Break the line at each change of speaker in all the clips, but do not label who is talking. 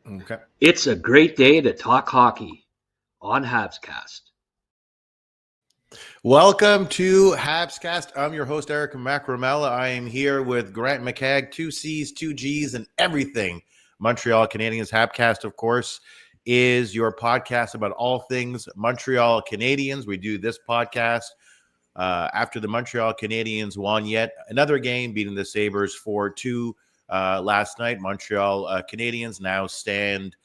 Okay.
It's a great day to talk hockey on HabsCast.
Welcome to HabsCast. I'm your host, Eric Macramalla. I am here with Grant McCagg, 2 C's, 2 G's, and everything. Montreal Canadiens. HabsCast, of course, is your podcast about all things Montreal Canadiens. We do this podcast after the Montreal Canadiens won yet another game, beating the Sabres 4-2 last night. Montreal Canadiens now stand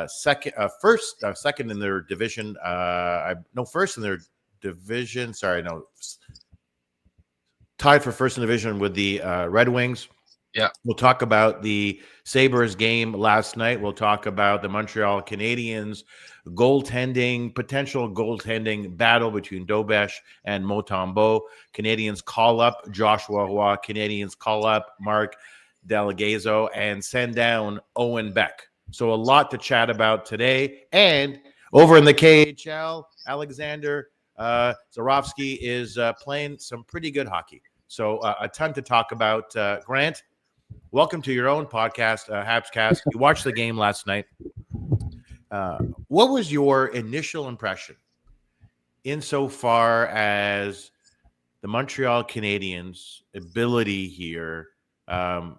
second in their division. First in their division. Tied for first in division with the Red Wings.
Yeah.
We'll talk about the Sabres game last night. We'll talk about the Montreal Canadiens potential goaltending battle between Dobes and Montembeault. Canadiens call up Joshua Roy. Canadiens call up Mark Delgado and send down Owen Beck. So a lot to chat about today. And over in the KHL, Alexander Zarofsky is playing some pretty good hockey. So a ton to talk about. Grant, welcome to your own podcast, HabsCast. You watched the game last night. What was your initial impression insofar as the Montreal Canadiens' ability here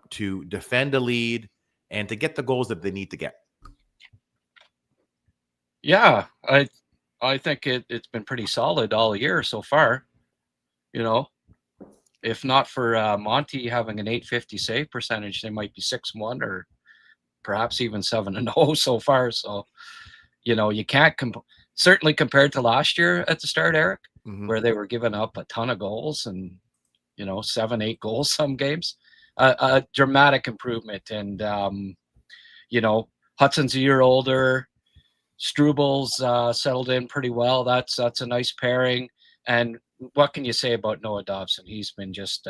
to defend a lead and to get the goals that they need to get?
Yeah, I think it's been pretty solid all year so far. You know, if not for Monty having an .850 save percentage, they might be 6-1 or perhaps even 7-0 so far. So, you know, you can't certainly compared to last year at the start, Eric, where they were giving up a ton of goals and, 7-8 goals some games. A dramatic improvement. And, Hutson's a year older. Strubal's settled in pretty well. That's a nice pairing. And what can you say about Noah Dobson? He's been just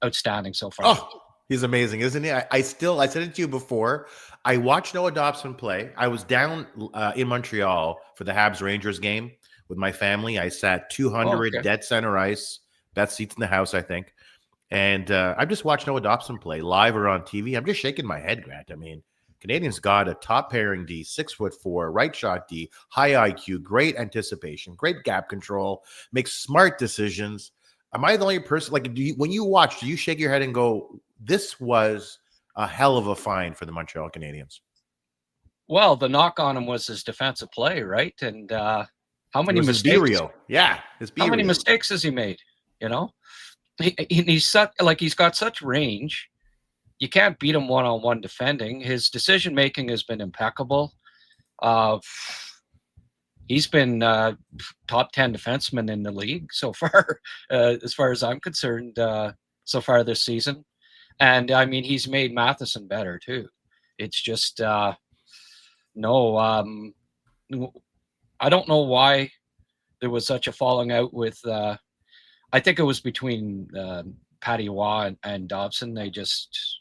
outstanding so far.
Oh, he's amazing, isn't he? I said it to you before. I watched Noah Dobson play. I was down in Montreal for the Habs Rangers game with my family. I sat 200 dead center ice, best seats in the house, I think. And I just watched Noah Dobson play live or on TV. I'm just shaking my head, Grant. I mean, Canadians got a top pairing D, 6'4", right shot D, high IQ, great anticipation, great gap control, makes smart decisions. Am I the only person, when you watch, do you shake your head and go, this was a hell of a find for the Montreal Canadiens?
Well, the knock on him was his defensive play, right? And how many mistakes? How many mistakes has he made? He's got such range. You can't beat him one-on-one defending. His decision-making has been impeccable. He's been top 10 defenseman in the league so far, as far as I'm concerned, so far this season. And, I mean, he's made Matheson better, too. It's just, I don't know why there was such a falling out with, I think it was between Patty Waugh and Dobson. They just...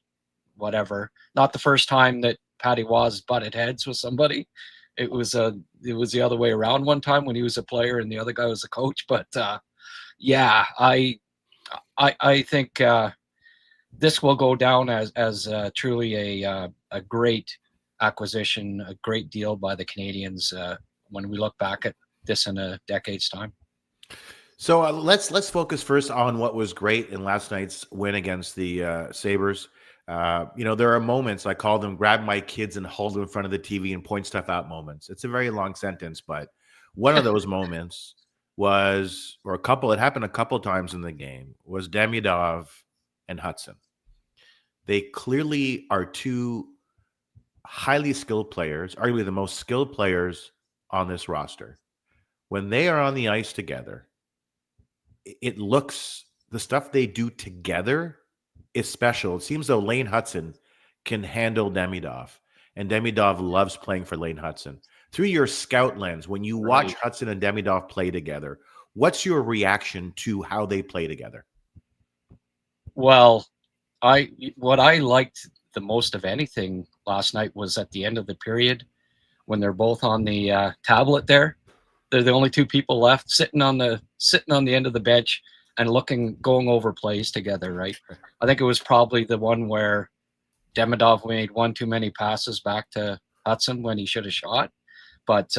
whatever. Not the first time that Patty Waugh's butted heads with somebody. It was the other way around one time when he was a player and the other guy was a coach. But I think this will go down as truly a great acquisition, a great deal by the Canadiens when we look back at this in a decade's time.
So let's focus first on what was great in last night's win against the Sabres. There are moments, I call them grab my kids and hold them in front of the TV and point stuff out moments. It's a very long sentence, but one of those moments it happened a couple times in the game, was Demidov and Hutson. They clearly are two highly skilled players, arguably the most skilled players on this roster. When they are on the ice together, the stuff they do together is special. It seems though Lane Hutson can handle Demidov, and Demidov loves playing for Lane Hutson. Through your scout lens, when you watch Hutson and Demidov play together, what's your reaction to how they play together?
Well, what I liked the most of anything last night was at the end of the period when they're both on the tablet there. They're the only two people left sitting on the end of the bench and going over plays together, right? I think it was probably the one where Demidov made one too many passes back to Hutson when he should have shot. But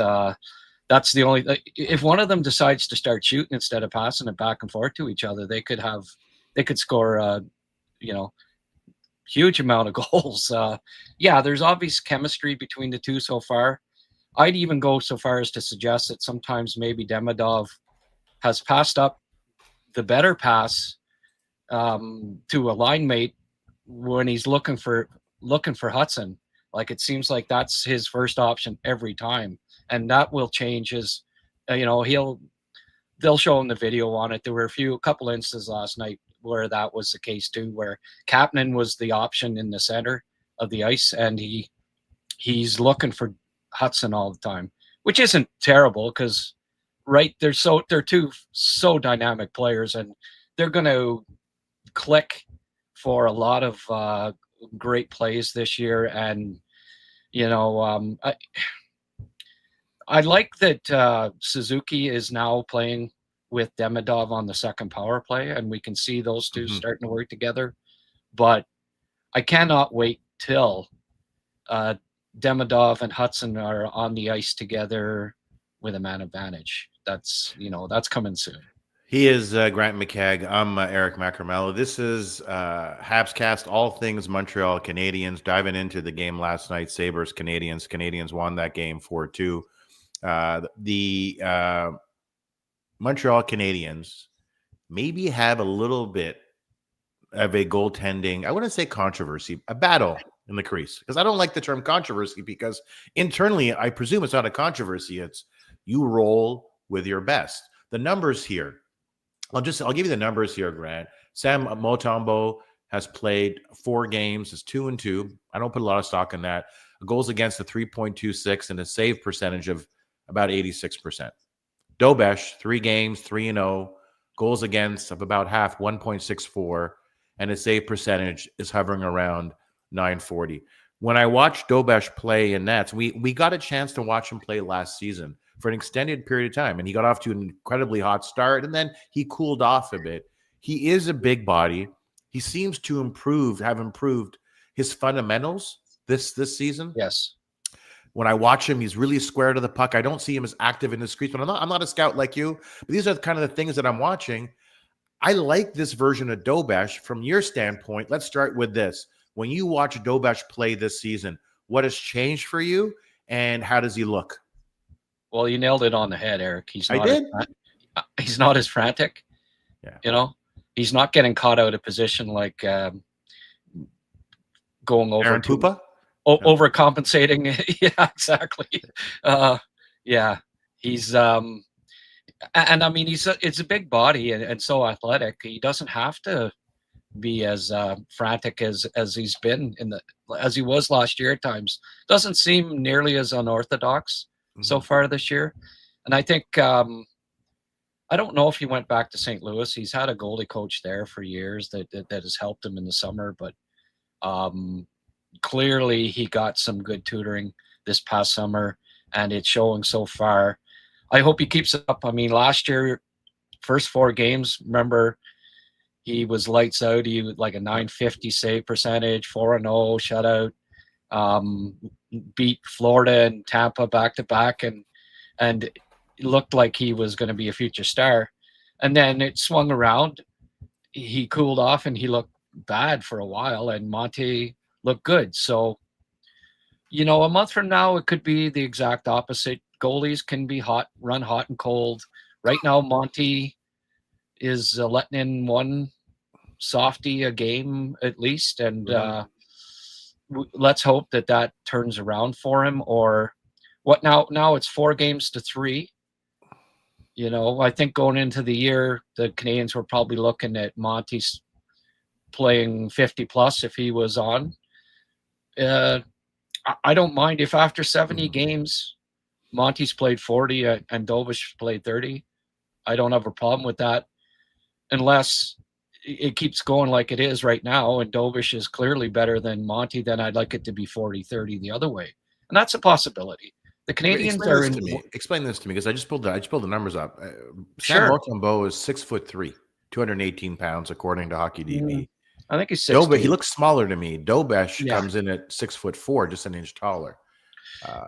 that's the only. If one of them decides to start shooting instead of passing it back and forth to each other, they could score, huge amount of goals. Yeah, there's obvious chemistry between the two so far. I'd even go so far as to suggest that sometimes maybe Demidov has passed up the better pass to a line mate when he's looking for Hutson. Like, it seems like that's his first option every time, and that will change his. They'll show him the video on it. There were a couple instances last night where that was the case too, where Kapanen was the option in the center of the ice, and he's looking for Hutson all the time, which isn't terrible because they're two so dynamic players, and they're going to click for a lot of great plays this year. And I like that Suzuki is now playing with Demidov on the second power play, and we can see those two starting to work together. But I cannot wait till Demidov and Hutson are on the ice together with a man advantage. That's coming soon.
He is Grant McCagg. I'm Eric Macramalla. This is HabsCast, all things Montreal Canadiens. Diving into the game last night, Sabres, Canadiens. Canadiens won that game 4-2. The Montreal Canadiens maybe have a little bit of a goaltending, I wouldn't say controversy, a battle in the crease. Because I don't like the term controversy, because internally, I presume it's not a controversy. It's you roll with your best. The numbers here, I'll give you the numbers here, Grant. Sam Montembeault has played 4 games, is 2-2. I don't put a lot of stock in that. Goals against a 3.26 and a save percentage of about 86%. Dobes, 3 games, 3-0. Goals against of about half, 1.64, and his save percentage is hovering around 940. When I watched Dobes play in nets, we got a chance to watch him play last season for an extended period of time, and he got off to an incredibly hot start, and then he cooled off a bit. He is a big body. He seems to have improved his fundamentals this season.
Yes.
When I watch him, he's really square to the puck. I don't see him as active in the streets, but I'm not a scout like you. But these are kind of the things that I'm watching. I like this version of Dobes from your standpoint. Let's start with this. When you watch Dobes play this season, what has changed for you, and how does he look?
Well, you nailed it on the head, Eric. He's not as frantic.
Yeah.
He's not getting caught out of position like going over
Aaron Pupa?
Overcompensating. Yeah, exactly. Yeah, he's and I mean it's a big body and so athletic. He doesn't have to be as frantic as he's been as he was last year at times. Doesn't seem nearly as unorthodox so far this year. And I think I don't know if he went back to St. Louis. He's had a goalie coach there for years that has helped him in the summer, but clearly he got some good tutoring this past summer, and it's showing so far. I hope he keeps it up. I mean, last year, first 4 games, remember, he was lights out. He was like a 950 save percentage, 4-0 shutout, beat Florida and Tampa back to back, and it looked like he was going to be a future star. And then it swung around. He cooled off and he looked bad for a while, and Monty looked good. So, a month from now, it could be the exact opposite. Goalies can be run hot and cold. Right now, Monty is letting in one softie a game at least, and let's hope that turns around for him. Or what now? Now it's 4 games to 3. I think going into the year, the Canadiens were probably looking at Monty's playing 50 plus if he was on. I don't mind if after 70 games, Monty's played 40 and Dobes played 30. I don't have a problem with that, unless it keeps going like it is right now and Dobes is clearly better than Monty. Then I'd like it to be 40-30 the other way, and that's a possibility. The Canadiens
explain this to me, because I just pulled the numbers up.
Sure.
Sam Montembeault is 6'3", 218 pounds, according to Hockey DB.
I think he's 6'2".
He looks smaller to me. Dobes comes in at 6'4", just an inch taller.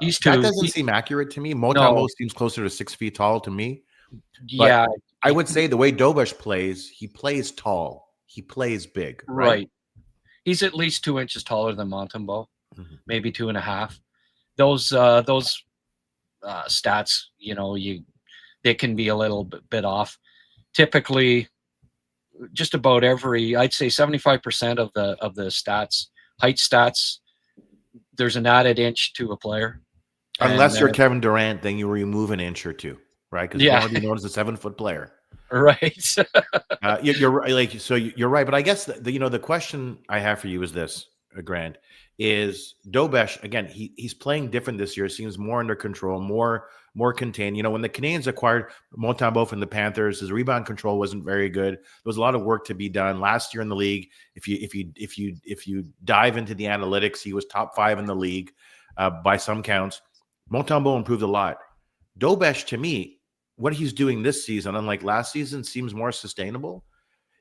He's
That
too.
doesn't seem accurate to me. Motambo
No,
seems closer to 6 feet tall to me. But
yeah,
I would say the way Dobes plays, he plays tall. He plays big, right?
right. He's at least 2 inches taller than Montembeault,
Mhm.
maybe 2.5. Those stats, they can be a little bit off. Typically, just about I'd say 75% of the stats, height stats, there's an added inch to a player. And
Unless you're Kevin Durant, then you remove an inch or two, right? Because you don't
yeah,
want to be known as a 7-foot player.
right.
You're right, like, so you're right, but I guess the question I have for you is this, Grant, is Dobes again? He's playing different this year. Seems more under control, more contained. When the Canadians acquired Montembeault from the Panthers, his rebound control wasn't very good. There was a lot of work to be done last year in the league. If you dive into the analytics, he was top 5 in the league by some counts. Montembeault improved a lot. Dobes, to me, what he's doing this season, unlike last season, seems more sustainable.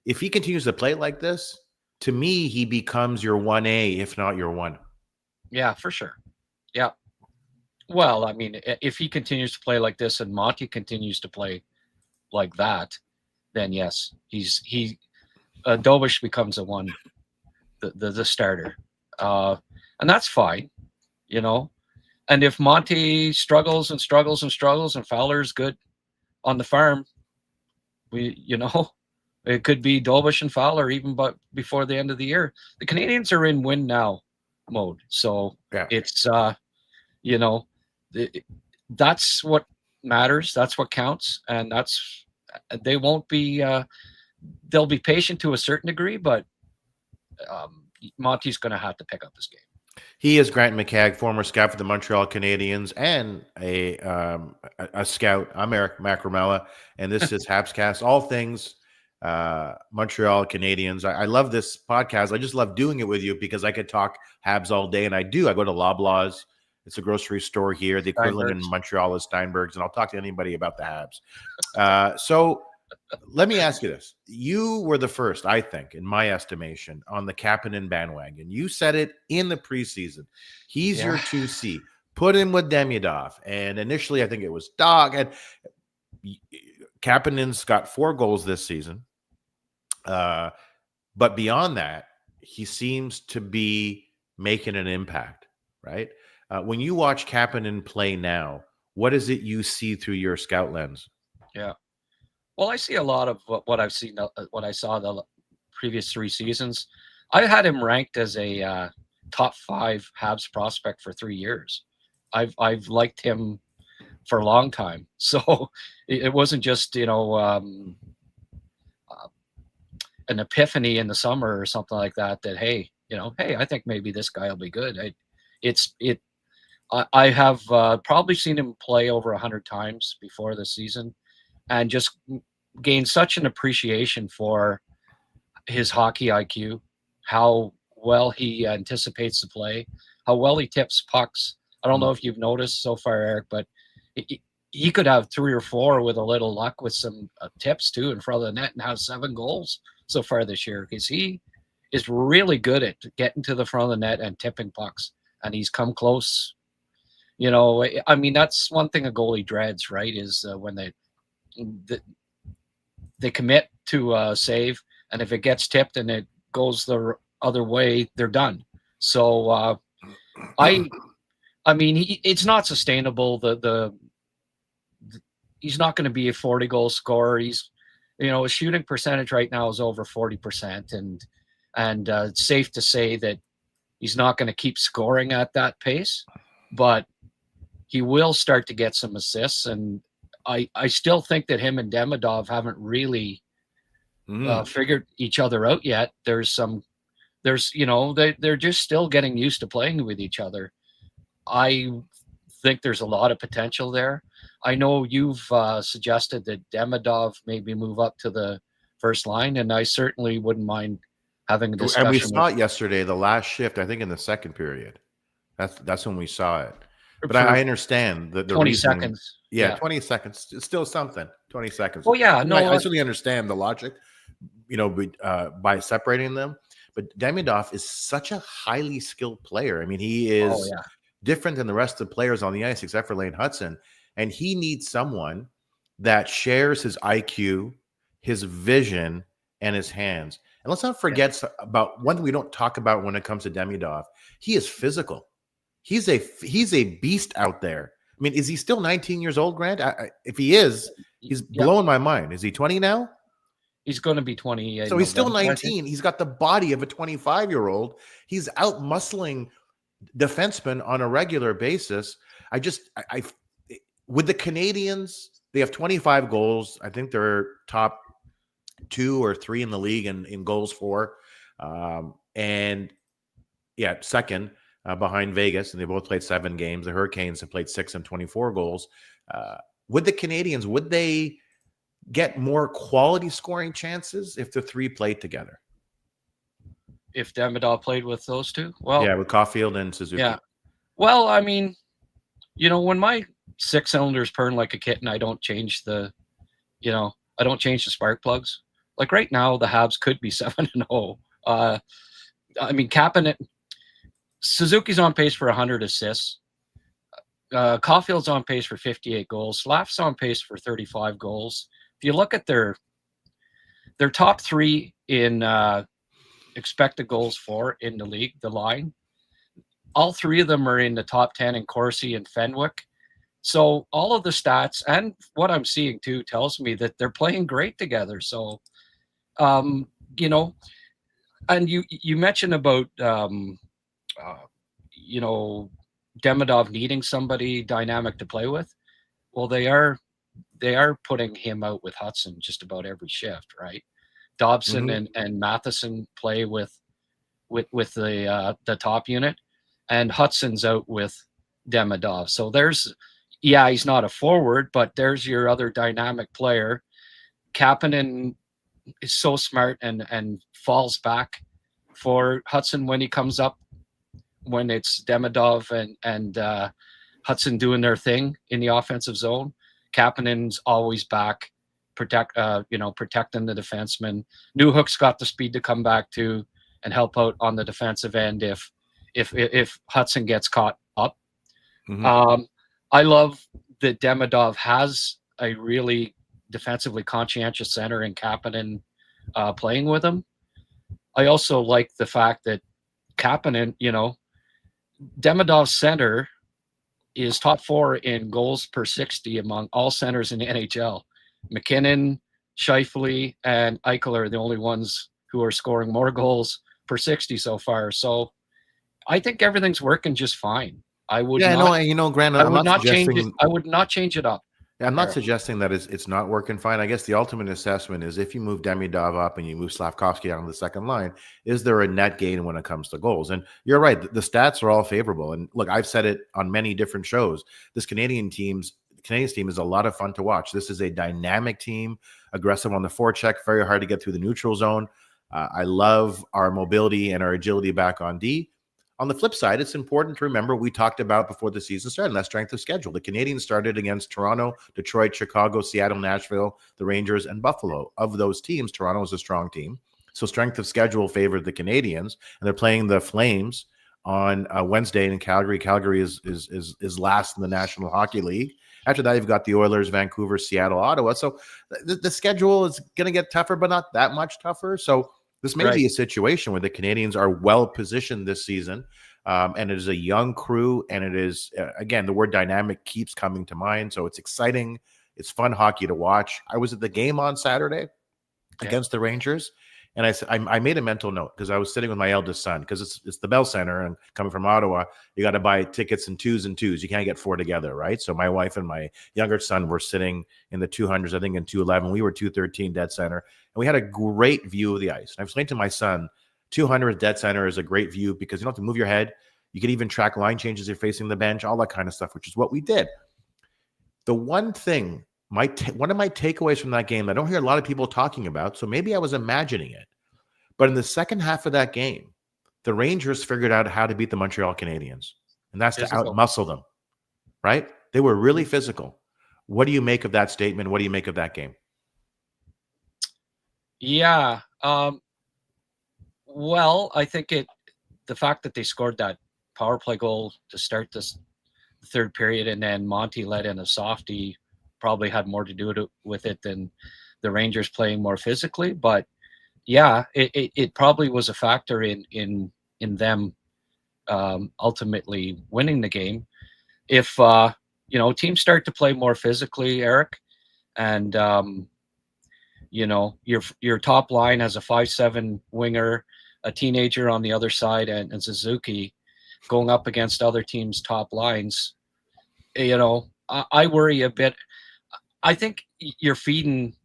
If he continues to play like this, to me, he becomes your 1A, if not your 1.
Yeah, for sure. Yeah. Well, I mean, if he continues to play like this and Monty continues to play like that, then yes, Dobes becomes a 1, the starter, and that's fine, And if Monty struggles and struggles and struggles, and Fowler's good on the farm, it could be Dobes and Fowler even but before the end of the year. The Canadians are in win now mode, so
Yeah.
it's that's what matters. That's what counts, and they won't be. They'll be patient to a certain degree, but Monty's going to have to pick up this game.
He is Grant McCagg, former scout for the Montreal Canadiens and a scout. I'm Eric Macramalla, and this is HabsCast, all things Montreal Canadiens. I love this podcast. I just love doing it with you because I could talk Habs all day, and I do. I go to Loblaws. It's a grocery store here. The equivalent in Montreal is Steinberg's, and I'll talk to anybody about the Habs. So let me ask you this. You were the first, I think, in my estimation, on the Kapanen bandwagon. You said it in the preseason. He's your 2C. Put him with Demidov. And initially, I think it was Dog. And Kapanen's got 4 goals this season. But beyond that, he seems to be making an impact, right? When you watch Kapanen play now, what is it you see through your scout lens?
Yeah. Well, I see a lot of what I've seen, what I saw the previous 3 seasons. I had him ranked as a top 5 Habs prospect for 3 years. I've liked him for a long time, so it wasn't just an epiphany in the summer or something like that. That hey, I think maybe this guy will be good. I have probably seen him play over 100 times before the season, and just gained such an appreciation for his hockey IQ, how well he anticipates the play, how well he tips pucks. I don't know if you've noticed so far, Eric, but he could have 3 or 4 with a little luck with some tips too in front of the net and have 7 goals so far this year, because he is really good at getting to the front of the net and tipping pucks, and he's come close. I mean, that's one thing a goalie dreads, right? Is when they commit to save, and if it gets tipped and it goes the other way, they're done. So I mean, it's not sustainable. He's not going to be a 40-goal scorer. His shooting percentage right now is over 40%, and it's safe to say that he's not going to keep scoring at that pace, but he will start to get some assists. And I still think that him and Demidov haven't really figured each other out yet. They're just still getting used to playing with each other. I think there's a lot of potential there. I know you've suggested that Demidov maybe move up to the first line, and I certainly wouldn't mind having a discussion.
And we saw it yesterday, the last shift, I think in the second period. That's when we saw it. But I understand the
20
reason.
seconds.
Yeah, 20 seconds. It's still something. 20 seconds.
Oh, yeah. No,
I certainly understand the logic, by separating them. But Demidov is such a highly skilled player. I mean, he is.
Oh, yeah.
different than the rest of the players on the ice, except for Lane Hutson. And he needs someone that shares his IQ, his vision, and his hands. And let's not forget about one thing we don't talk about when it comes to Demidov. He is physical. He's a beast out there. I mean, is he still 19 years old, Grant? If he is, he's blowing my mind. Is he 20 now?
He's going to be 20.
So he's still 19. He's got the body of a 25-year-old. He's out muscling defensemen on a regular basis. I with the Canadians, they have 25 goals. I think they're top 2 or 3 in the league in goals for. And second behind Vegas, and they both played 7 games. The Hurricanes have played 6 and 24 goals. With the Canadians, would they get more quality scoring chances if the 3 played together?
If Demidov played with those 2? Well,
yeah, with Caulfield and Suzuki.
Yeah. Well, I mean, when my 6-cylinders burn like a kitten, I don't change the spark plugs. Like right now, the Habs could be 7-0. I mean, Kapanen, Suzuki's on pace for 100 assists. Caulfield's on pace for 58 goals. Slaf's on pace for 35 goals. If you look at their top 3 in expected goals for in the league, the line, all 3 of them are in the top 10 in Corsi and Fenwick. So all of the stats and what I'm seeing too tells me that they're playing great together. So, and you mentioned about, Demidov needing somebody dynamic to play with. Well, they are putting him out with Hutson just about every shift, right? Dobson and Matheson play with the top unit, and Hutson's out with Demidov. So he's not a forward, but there's your other dynamic player. Kapanen is so smart and falls back for Hutson when he comes up, when it's Demidov and Hutson doing their thing in the offensive zone. Kapanen's always back, protecting the defenseman. Newhook's got the speed to come back to and help out on the defensive end if Hutson gets caught up. I love that Demidov has a really defensively conscientious center in Kapanen playing with him. I also like the fact that Kapanen, Demidov's center is top 4 in goals per 60 among all centers in the NHL. McKinnon, Scheifele, and Eichel are the only ones who are scoring more goals per 60 so far. So I think everything's working just fine. I would
Grant,
I would not change it. I would not change it up.
Yeah, I'm not suggesting that it's not working fine. I guess the ultimate assessment is if you move Demidov up and you move Slafkovsky down to the second line, is there a net gain when it comes to goals? And you're right, the stats are all favorable. And look, I've said it on many different shows. This Canadians team is a lot of fun to watch. This is a dynamic team, aggressive on the forecheck, very hard to get through the neutral zone. I love our mobility and our agility back on D. On the flip side, it's important to remember what we talked about before the season started, and that's strength of schedule. The Canadians started against Toronto, Detroit, Chicago, Seattle, Nashville, the Rangers, and Buffalo. Of those teams, Toronto is a strong team. So strength of schedule favored the Canadians, and they're playing the Flames on Wednesday in Calgary. Calgary is last in the National Hockey League. After that, you've got the Oilers, Vancouver, Seattle, Ottawa. So the schedule is going to get tougher, but not that much tougher. So this may be a situation where the Canadians are well positioned this season, and it is a young crew, and it is, again, the word dynamic keeps coming to mind. So it's exciting. It's fun hockey to watch. I was at the game on Saturday against the Rangers, and I made a mental note because I was sitting with my eldest son because it's the Bell Center, and coming from Ottawa, you got to buy tickets in twos and twos. You can't get 4 together, right? So my wife and my younger son were sitting in the 200s, I think in 211. We were 213 dead center, and we had a great view of the ice. And I explained to my son, 200 dead center is a great view because you don't have to move your head. You can even track line changes you're facing the bench, all that kind of stuff, which is what we did. The one thing, one of my takeaways from that game, I don't hear a lot of people talking about, so maybe I was imagining it. But in the second half of that game, the Rangers figured out how to beat the Montreal Canadiens, and that's to outmuscle them, right? They were really physical. What do you make of that statement? What do you make of that game?
Yeah. Well, I think the fact that they scored that power play goal to start this third period, and then Monty let in a softie, probably had more to do with it than the Rangers playing more physically. But yeah, it probably was a factor in them ultimately winning the game. If teams start to play more physically, Eric, and your top line has a 5'7" winger, a teenager on the other side, and Suzuki going up against other teams' top lines, I worry a bit. I think you're feeding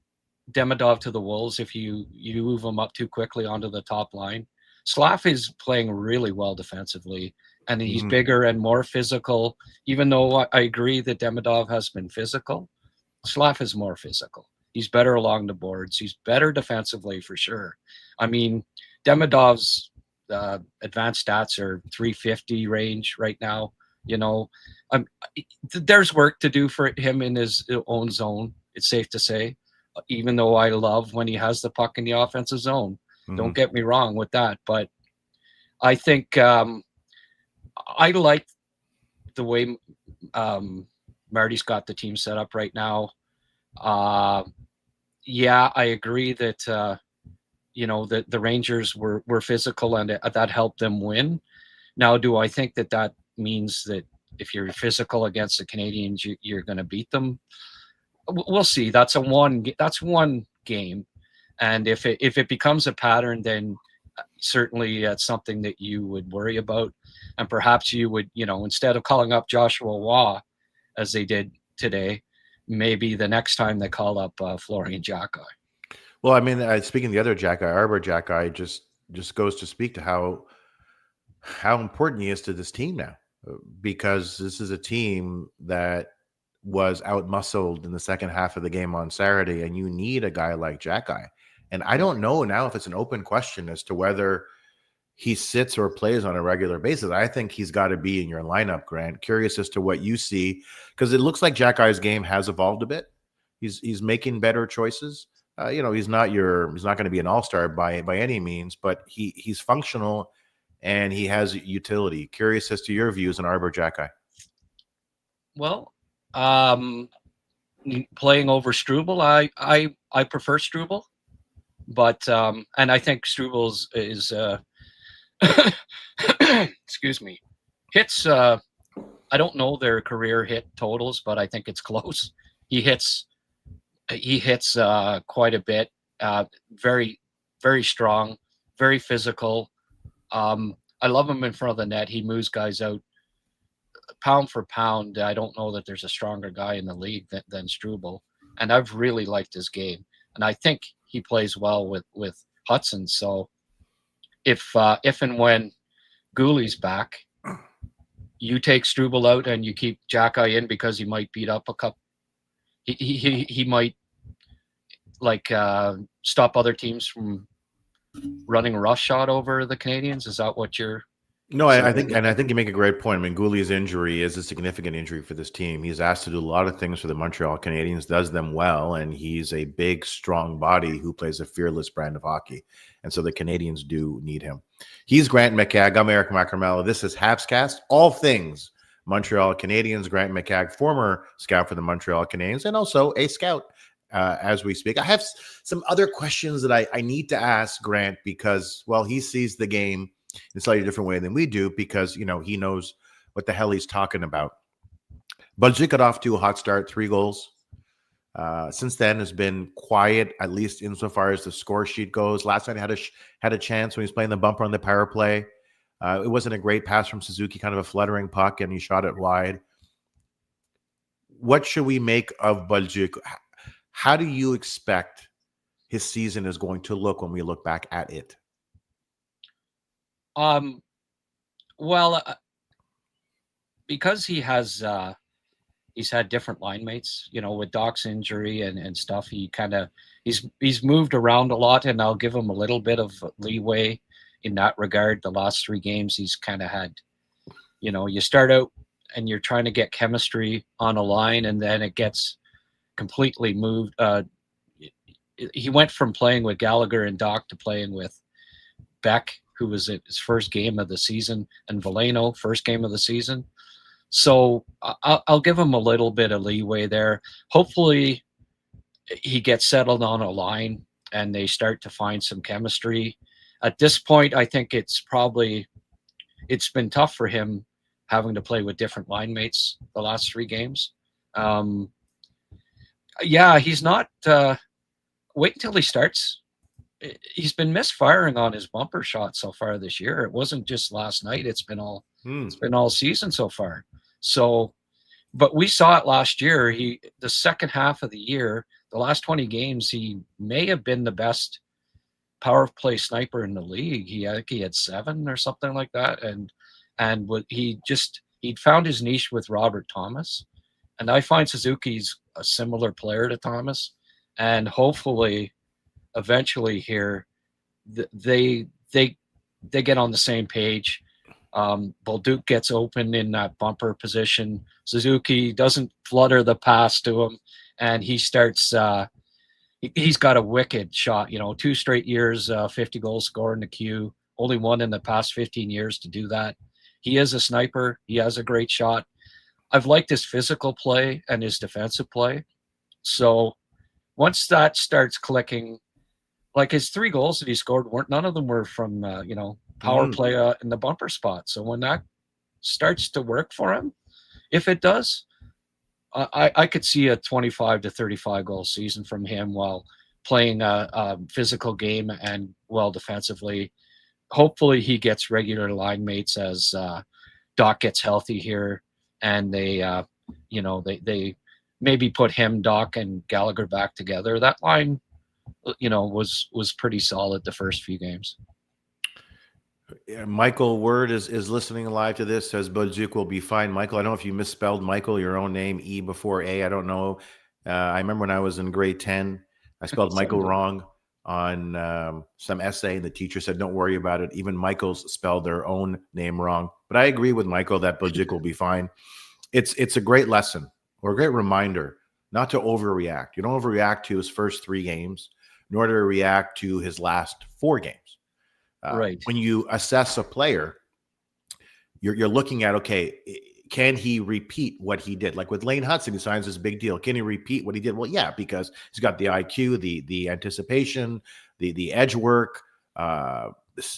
Demidov to the wolves if you move him up too quickly onto the top line. Slaf is playing really well defensively, and he's bigger and more physical. Even though I agree that Demidov has been physical, Slaf is more physical. He's better along the boards. He's better defensively for sure. I mean, Demidov's advanced stats are 350 range right now. There's work to do for him in his own zone. It's safe to say, even though I love when he has the puck in the offensive zone. Don't get me wrong with that, but I think I like the way Marty's got the team set up right now. Yeah, I agree that that the Rangers were physical and that helped them win. Now, do I think that means that if you're physical against the Canadians, you're going to beat them? We'll see. That's one game, and if it becomes a pattern, then certainly that's something that you would worry about, and perhaps you would, instead of calling up Joshua Waugh as they did today, maybe the next time they call up Florian Jacki.
Well, I mean, speaking of the other Jacki, Arbor Jacki just goes to speak to how important he is to this team now, because this is a team that was out-muscled in the second half of the game on Saturday, and you need a guy like Jacki. And I don't know now if it's an open question as to whether he sits or plays on a regular basis. I think he's got to be in your lineup, Grant. Curious as to what you see, because it looks like Jacki's game has evolved a bit. He's making better choices. He's not going to be an all-star by any means, but he's functional and he has utility. Curious as to your views on Arbor Jacki.
Well, playing over Struble, I prefer Struble, but and I think Struble's is excuse me, hits. I don't know their career hit totals, but I think it's close. He hits quite a bit. Very, very strong, very physical. I love him in front of the net. He moves guys out. Pound for pound, I don't know that there's a stronger guy in the league than Struble, and I've really liked his game, and I think he plays well with Hutson. So if and when Gooley's back, you take Struble out and you keep Jacki in because he might beat up a couple. He might stop other teams from running a roughshod over the Canadians. Is that what you're?
No, I think you make a great point. I mean, Gooley's injury is a significant injury for this team. He's asked to do a lot of things for the Montreal Canadiens, does them well, and he's a big, strong body who plays a fearless brand of hockey. And so the Canadiens do need him. He's Grant McCagg. I'm Eric Macramalla. This is HabsCast. All things Montreal Canadiens. Grant McCagg, former scout for the Montreal Canadiens, and also a scout as we speak. I have some other questions that I need to ask Grant because, well, he sees the game in a slightly different way than we do because, he knows what the hell he's talking about. Belgique got off to a hot start, 3 goals. Since then has been quiet, at least insofar as the score sheet goes. Last night had a chance when he was playing the bumper on the power play. It wasn't a great pass from Suzuki, kind of a fluttering puck, and he shot it wide. What should we make of Belgique? How do you expect his season is going to look when we look back at it?
Because he's had different line mates, with Doc's injury and stuff, he's moved around a lot, and I'll give him a little bit of leeway in that regard. The last 3 games he's kind of had, you start out and you're trying to get chemistry on a line, and then it gets completely moved. He went from playing with Gallagher and Doc to playing with Beck who was at his first game of the season, and Veleno, first game of the season. So I'll give him a little bit of leeway there. Hopefully he gets settled on a line and they start to find some chemistry. At this point, I think it's been tough for him having to play with different line mates the last 3 games. He's not wait until he starts. He's been misfiring on his bumper shot so far this year. It wasn't just last night. It's been all season so far. So, but we saw it last year. The second half of the year, the last 20 games, he may have been the best power play sniper in the league. I think he had 7 or something like that. And he'd found his niche with Robert Thomas. And I find Suzuki's a similar player to Thomas. And hopefully, eventually here, they get on the same page. Bolduc gets open in that bumper position. Suzuki doesn't flutter the pass to him, and he starts. He's got a wicked shot. 2 straight years, 50 goals scored in the queue. Only one in the past 15 years to do that. He is a sniper. He has a great shot. I've liked his physical play and his defensive play. So once that starts clicking, like his 3 goals that he scored, none of them were from power play in the bumper spot. So when that starts to work for him, if it does, I could see a 25 to 35 goal season from him while playing a physical game and well defensively. Hopefully he gets regular line mates as Doc gets healthy here, and they maybe put him, Doc, and Gallagher back together. That line, was pretty solid the first few games.
Yeah, Michael Word is listening live to this, says Bolduc will be fine. Michael, I don't know if you misspelled Michael, your own name, E before A. I don't know. I remember when I was in grade 10, I spelled Michael wrong on some essay, and the teacher said, don't worry about it. Even Michaels spelled their own name wrong. But I agree with Michael that Bolduc will be fine. It's a great lesson or a great reminder not to overreact. You don't overreact to his first 3 games, nor to react to his last 4 games.
Right.
When you assess a player, you're looking at, okay, can he repeat what he did? Like with Lane Hutson, he signs this big deal. Can he repeat what he did? Well, yeah, because he's got the IQ, the anticipation, the edge work.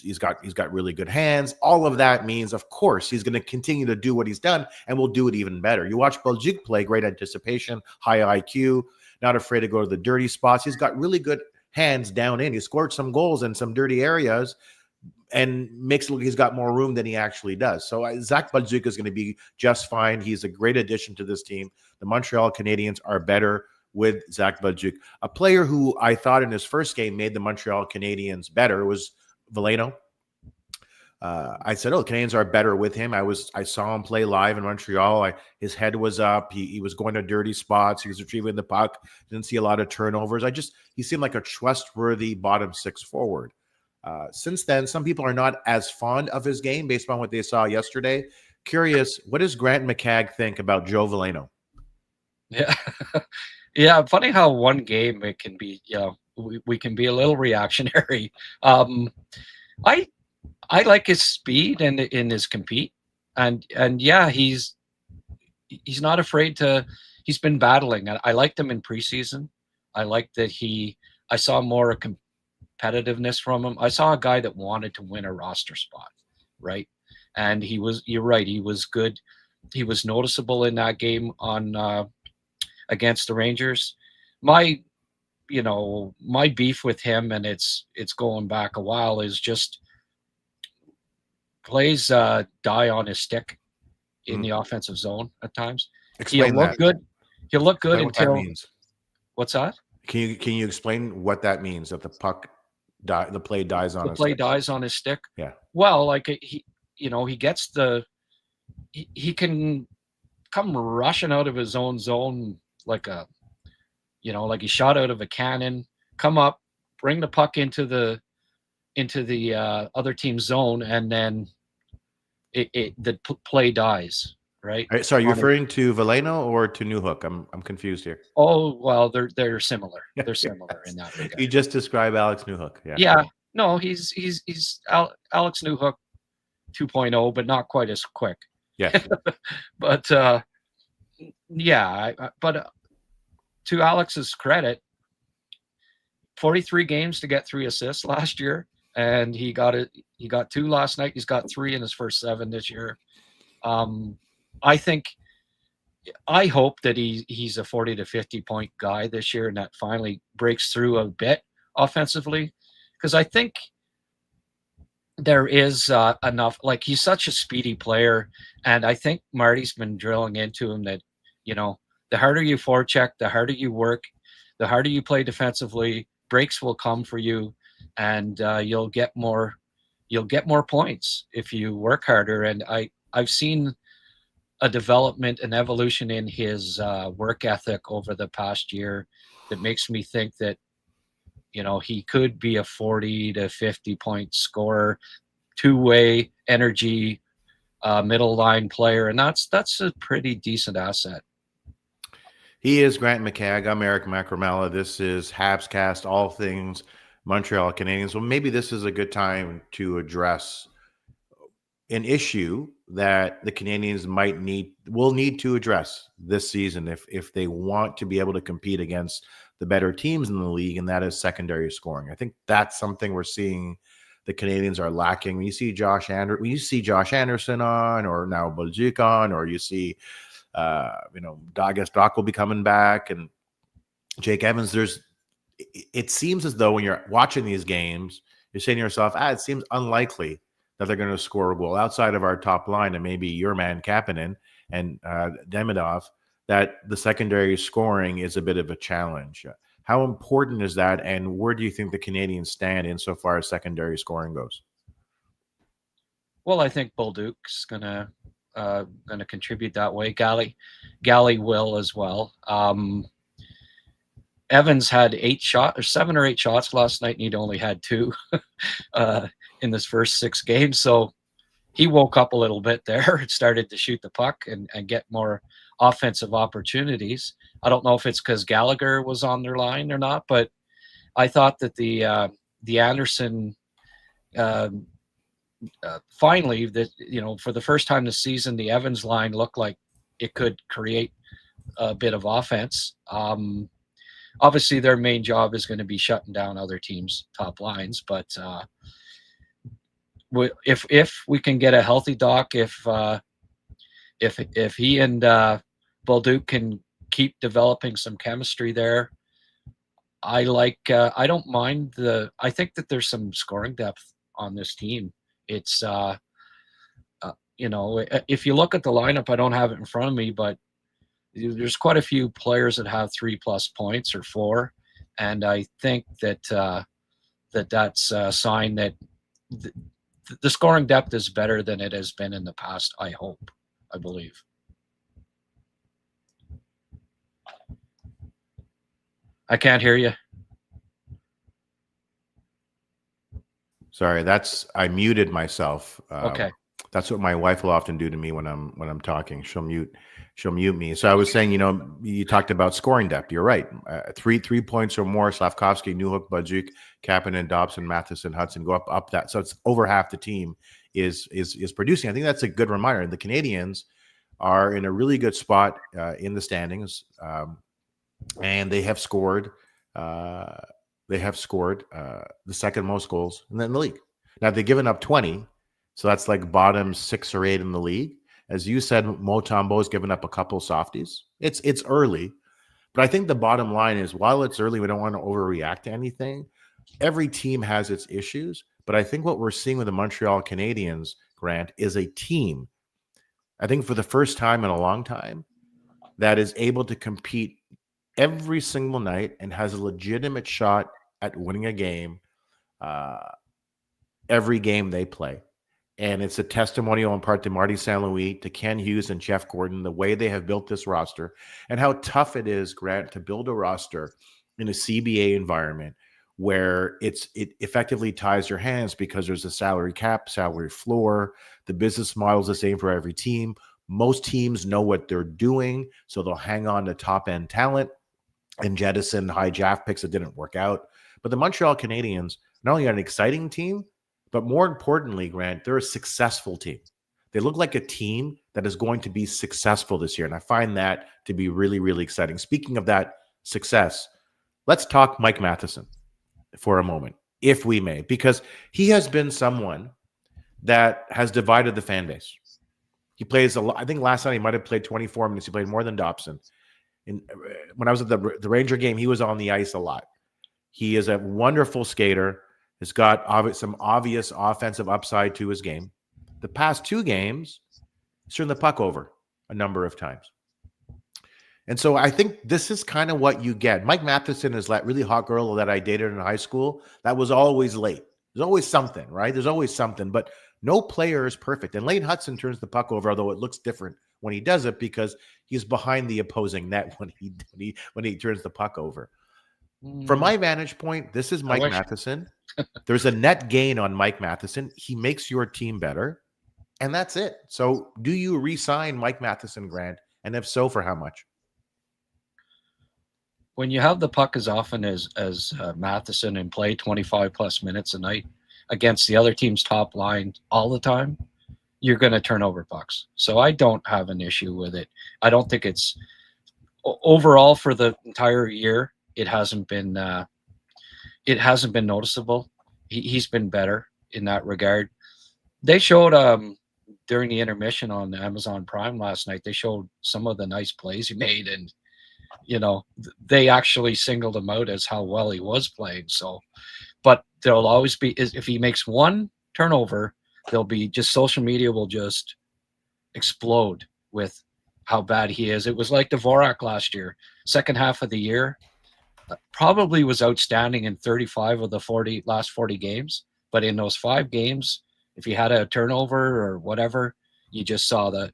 He's got really good hands. All of that means, of course, he's going to continue to do what he's done, and will do it even better. You watch Bolduc play, great anticipation, high IQ, not afraid to go to the dirty spots. He's got really good hands down in. He scored some goals in some dirty areas and makes it look he's got more room than he actually does. So Zach Bolduc is going to be just fine. He's a great addition to this team. The Montreal Canadiens are better with Zach Bolduc. A player who I thought in his first game made the Montreal Canadiens better was Veleno. I said, the Canadiens are better with him. I saw him play live in Montreal. His head was up. He was going to dirty spots. He was retrieving the puck. Didn't see a lot of turnovers. He seemed like a trustworthy bottom 6 forward. Since then, some people are not as fond of his game based on what they saw yesterday. Curious, what does Grant McCagg think about Joe Veleno?
Yeah. Yeah. Funny how one game it can be, we can be a little reactionary. I like his speed and in his compete. And yeah, he's not afraid to, he's been battling. I liked him in preseason. I liked that I saw more competitiveness from him. I saw a guy that wanted to win a roster spot, right? And you're right, he was good. He was noticeable in that game on against the Rangers. My beef with him, and it's going back a while, is just plays die on his stick in the offensive zone at times.
Explain
He'll look good. He'll look good
until.
What that means. What's that?
Can you explain what that means? That the play dies on.
The play dies on his stick.
Yeah.
Well, like he gets he can come rushing out of his own zone like he shot out of a cannon. Come up, bring the puck into the other team's zone, and then the play dies. Right.
Sorry, you're referring to Veleno or to Newhook? I'm confused here.
Oh well, they're similar. They're similar in that regard.
You just described Alex Newhook. Yeah.
Yeah. No, he's Alex Newhook 2.0, but not quite as quick.
Yes.
But but to Alex's credit, 43 games to get 3 assists last year, and he got 2 last night. He's got 3 in his first 7 this year. I hope that he's a 40 to 50 point guy this year, and that finally breaks through a bit offensively, because I think there is enough. Like, he's such a speedy player, and I think Marty's been drilling into him that, the harder you forecheck, the harder you work, the harder you play defensively, breaks will come for you, and you'll get more points if you work harder. And I've seen a development and evolution in his work ethic over the past year that makes me think that he could be a 40 to 50 point scorer, two-way energy, middle line player, and that's a pretty decent asset.
He is Grant McCagg. I'm Eric Macramalla. This is HabsCast, all things Montreal Canadiens. Well, maybe this is a good time to address an issue that the Canadiens will need to address this season if they want to be able to compete against the better teams in the league, and that is secondary scoring. I think that's something we're seeing the Canadiens are lacking. When you see Josh Anderson on, or now Bolduc on, or you see Doug will be coming back, and Jake Evans, it seems as though when you're watching these games, you're saying to yourself, it seems unlikely that they're going to score a goal outside of our top line and maybe your man Kapanen and Demidov, that the secondary scoring is a bit of a challenge. How important is that, and where do you think the Canadiens stand insofar as secondary scoring goes?
Well, I think Bolduc's gonna contribute that way. Galley will as well. Evans had 7 or 8 shots last night, and he'd only had 2 in this first 6 games. So he woke up a little bit there and started to shoot the puck and get more offensive opportunities. I don't know if it's because Gallagher was on their line or not, but I thought that the Anderson finally, that for the first time this season, the Evans line looked like it could create a bit of offense. Obviously, their main job is going to be shutting down other teams' top lines, but if we can get a healthy Doc, if he and Bolduc can keep developing some chemistry there, I don't mind I think that there's some scoring depth on this team. It's if you look at the lineup, I don't have it in front of me, but there's quite a few players that have 3+ points or 4, and I think that that's a sign that the scoring depth is better than it has been in the past. I believe. I can't hear you.
Sorry, I muted myself.
Okay.
That's what my wife will often do to me when I'm talking. She'll mute me. So I was saying, you talked about scoring depth. You're right. 3 points or more. Slafkovsky, Newhook, Bolduc, Kapanen, Dobson, Matheson, Hutson go up that. So it's over half the team is producing. I think that's a good reminder. The Canadiens are in a really good spot in the standings, and they have scored. They have scored the second most goals in the league. Now they've given up 20, so that's like bottom 6 or 8 in the league. As you said, Motombo has given up a couple softies. It's early, but I think the bottom line is, while it's early, we don't want to overreact to anything. Every team has its issues, but I think what we're seeing with the Montreal Canadiens, Grant, is a team, I think for the first time in a long time, that is able to compete every single night and has a legitimate shot at winning a game every game they play. And it's a testimonial in part to Marty St. Louis, to Ken Hughes and Jeff Gordon, the way they have built this roster and how tough it is, Grant, to build a roster in a CBA environment where it effectively ties your hands, because there's a salary cap, salary floor. The business model is the same for every team. Most teams know what they're doing, so they'll hang on to top-end talent and jettison high draft picks that didn't work out. But the Montreal Canadiens not only an exciting team, but more importantly, Grant, they're a successful team. They look like a team that is going to be successful this year. And I find that to be really, really exciting. Speaking of that success, let's talk Mike Matheson for a moment, if we may, because he has been someone that has divided the fan base. He plays a lot. I think last night he might have played 24 minutes. He played more than Dobson. When I was at the Ranger game, he was on the ice a lot. He is a wonderful skater. Has got some obvious offensive upside to his game. The past 2 games, he's turned the puck over a number of times. And so I think this is kind of what you get. Mike Matheson is that really hot girl that I dated in high school that was always late. There's always something, right? There's always something, but no player is perfect. And Lane Hutson turns the puck over, although it looks different when he does it because he's behind the opposing net when he turns the puck over. From my vantage point, this is Mike Matheson. There's a net gain on Mike Matheson. He makes your team better, and that's it. So do you re-sign Mike Matheson, Grant? And if so, for how much?
When you have the puck as often as Matheson and play 25 plus minutes a night against the other team's top line all the time, you're going to turn over pucks. So I don't have an issue with it. I don't think it's overall for the entire year. It hasn't been noticeable. He's been better in that regard. They showed during the intermission on Amazon Prime last night, they showed some of the nice plays he made, and they actually singled him out as how well he was playing. So, but there'll always be, if he makes one turnover, there'll be just social media will just explode with how bad he is. It was like Dvorak last year, second half of the year. Probably was outstanding in 35 of the last 40 games. But in those 5 games, if he had a turnover or whatever, you just saw that,